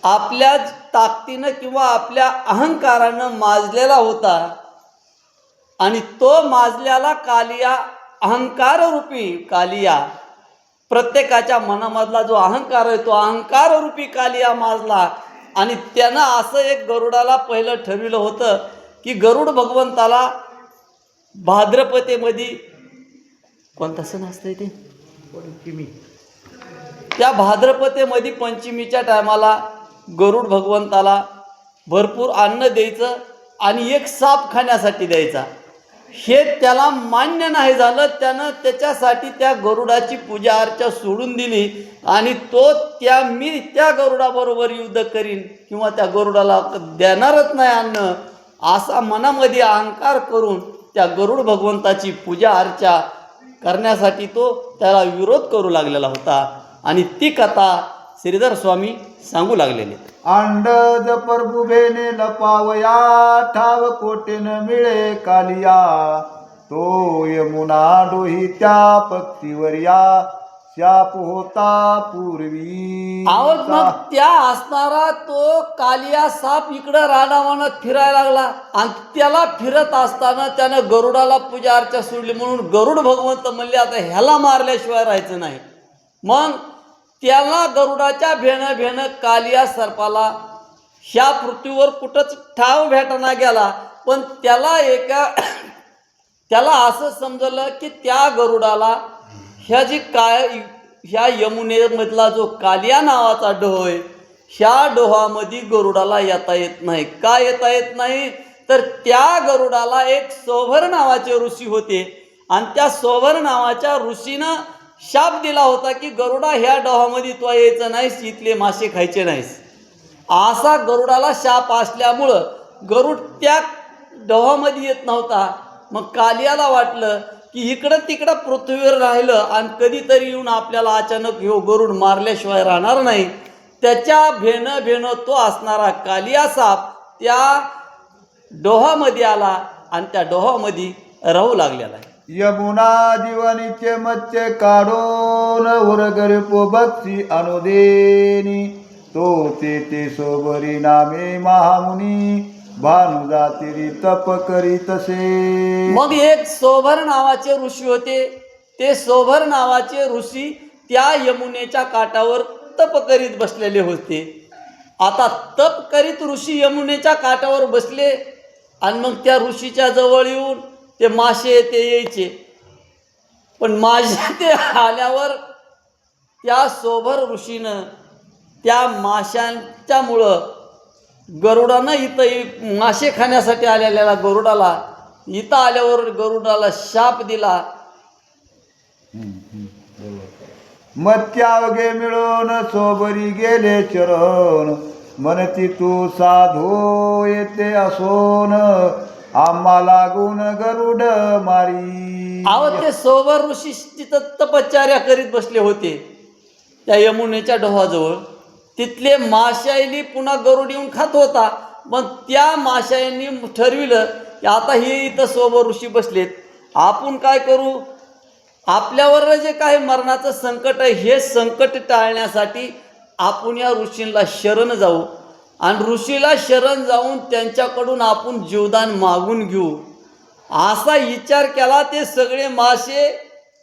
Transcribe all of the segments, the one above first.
आपल्या ताकदीनं किंवा आपल्या अहंकारानं माजलेला होता आणि तो माजलेला कालिया अहंकाररूपी कालिया प्रत्येकाच्या मनामधला जो अहंकार आहे तो अहंकाररूपी कालिया माजला आणि त्यानं असं एक गरुडाला पहिलं ठरविलं होतं की गरुड भगवंताला भाद्रपदेमध्ये कोणता सण असतंय ते पंचमी, त्या भाद्रपदेमध्ये पंचमीच्या टायमाला गरुड भगवंताला भरपूर अन्न द्यायचं आणि एक साप खाण्यासाठी द्यायचा. हे त्याला मान्य नाही झालं. त्यानं त्याच्यासाठी त्या गरुडाची पूजा अर्चा सोडून दिली आणि मी त्या गरुडाबरोबर युद्ध करीन किंवा त्या गरुडाला देणारच नाही अन्न असा मनामध्ये अहंकार करून त्या गरुड भगवंताची पूजा अर्चा करण्यासाठी तो त्याला विरोध करू लागलेला होता. आणि ती कथा श्रीधर स्वामी सांगू लागलेले. अंडज प्रभुभेने लपावया ठाव कोटेन मिळे कालिया तो यमुना डोही त्या पक्षीवर या शाप होता पूर्वी. आवत मग त्या असणारा तो कालिया साप इकडं रानावनात फिरायला लागला आणि त्याला फिरत असताना त्यानं गरुडाला पूजा अर्चा सोडली म्हणून गरुड भगवंत म्हणले आता ह्याला मारल्याशिवाय राहायचं नाही. मग त्याला गरुडाच्या भेणं कालिया सर्पाला ह्या पृथ्वीवर कुठंच ठाव भेटना गेला. पण त्याला असं समजलं की त्या गरुडाला ह्या यमुनेमधला जो कालिया नावाचा डोह आहे ह्या डोहामध्ये गरुडाला येता येत नाही. का येता येत नाही तर त्या गरुडाला एक सोभर नावाचे ऋषी होते आणि त्या सोभर नावाच्या ऋषीनं शाप दिला होता की गरुडा ह्या डोहामध्ये तो यायचं नाहीस, इथले मासे खायचे नाहीस. असा गरुडाला शाप असल्यामुळं गरुड त्या डोहामध्ये येत नव्हता. मग कालियाला वाटलं की इकडं तिकडं पृथ्वीवर राहिलं आणि कधीतरी येऊन आपल्याला अचानक ह्यो गरुड मारल्याशिवाय राहणार नाही. त्याच्या भेणं तो असणारा कालिया साप त्या डोहामध्ये आला आणि त्या डोहामध्ये राहू लागलेला आहे. यमुना जीवनीचे मत्स्य काढून उरगर बक्षी अनुदेनी तो ते सोबरी नामे महामुनी भानु जाती तप करी तसे. मग एक सोभर नावाचे ऋषी होते. ते सोभर नावाचे ऋषी त्या यमुनेच्या काठावर तप करीत बसलेले होते. आता तप करीत ऋषी यमुनेच्या काठावर बसले आणि मग त्या ऋषीच्या जवळ येऊन ते मासे ते यायचे. पण मासे ते आल्यावर त्या सोभर ऋषीनं त्या माशांच्यामुळं गरुडानं इथं मासे खाण्यासाठी आलेल्या गरुडाला इथं आल्यावर गरुडाला शाप दिला. मत्यावगे मिळून सोबरी गेले चरण म्हणती तू साधो येते असोन आम्हा लागून गरुड मारी. ते सोबर ऋषी तिथं तपश्चर्या करीत बसले होते त्या यमुनेच्या डोहाजवळ. तिथले माशाईली पुन्हा गरुड येऊन खात होता. मग त्या माशाईंनी ठरविलं की आता हे इथं सोबर ऋषी बसलेत, आपण काय करू, आपल्यावर जे काही मरणाचं संकट आहे हे संकट टाळण्यासाठी आपण या ऋषींना शरण जाऊ आणि ऋषीला शरण जाऊन त्यांच्याकडून आपण जीवदान मागून घेऊ असा विचार केला. ते सगळे मासे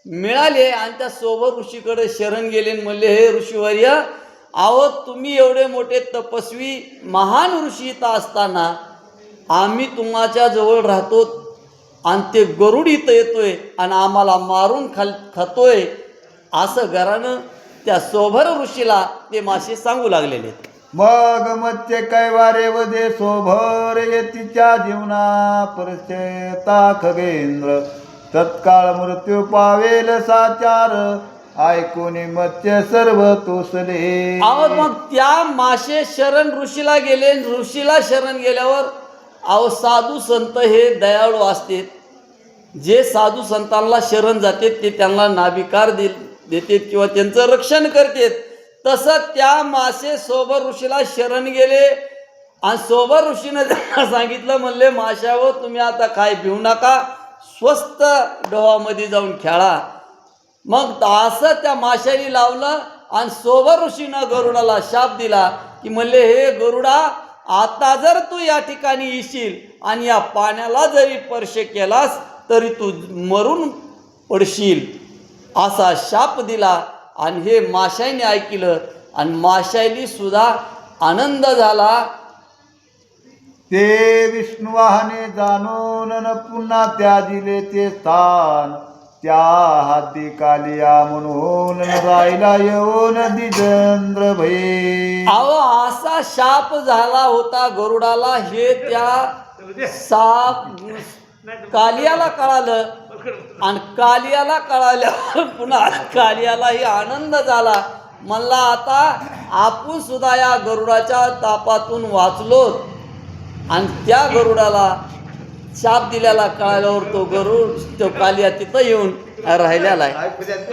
मिळाले आणि त्या सोबर ऋषीकडे शरण गेले. म्हणले हे ऋषीवर्य, तुम्ही एवढे मोठे तपस्वी महान ऋषी इथं असताना आम्ही तुमच्या जवळ राहतो आणि ते गरुड इथं येतोय आणि आम्हाला मारून खातोय असं घरानं त्या सोभर ऋषीला ते मासे सांगू लागलेले. मग मत्स्य कैवारे वदे सोभर येतीच्या जीवना परस्यता खगेंद्र तत्काळ मृत्यू पावेल साचार ऐकून मत्स्य सर्व तोसले. मग त्या मासे शरण ऋषीला गेले. ऋषीला शरण गेल्यावर साधू संत हे दयाळू असतात. जे साधू संतांना शरण जाते ते त्यांना नाभिकार देतात किंवा त्यांचं रक्षण करतात. तसं त्या मासे सोबर ऋषीला शरण गेले आणि सोबर ऋषीनं त्यांना सांगितलं, म्हणले माशावर तुम्ही आता काय भिवू नका, स्वस्त डोहामध्ये जाऊन खेळा. मग असं त्या माशाने लावलं आणि सोबर ऋषीनं गरुडाला शाप दिला की म्हणले हे गरुडा, आता जर तू या ठिकाणी येशील आणि या पाण्याला जरी स्पर्श केलास तरी तू मरून पडशील, असा शाप दिला. आणि हे माशाईने ऐकलं आणि माशाईली सुद्धा आनंद झाला. ते विष्णुवाहने जाणून न पुन्हा त्याजिले ते स्थान, त्या हाती कालिया म्हणून राहिला येऊन दिजेंद्र भये. अहो असा शाप झाला होता गरुडाला, हे त्या साप कालियाला कळालं. आणि कालियाला कळाल्यावर पुन्हा कालियालाही आनंद झाला. म्हणला आता आपण सुद्धा या गरुडाच्या तापातून वाचलो. आणि त्या गरुडाला शाप दिल्याला कळाल्यावर तो कालिया तिथं येऊन राहिलेला आहे.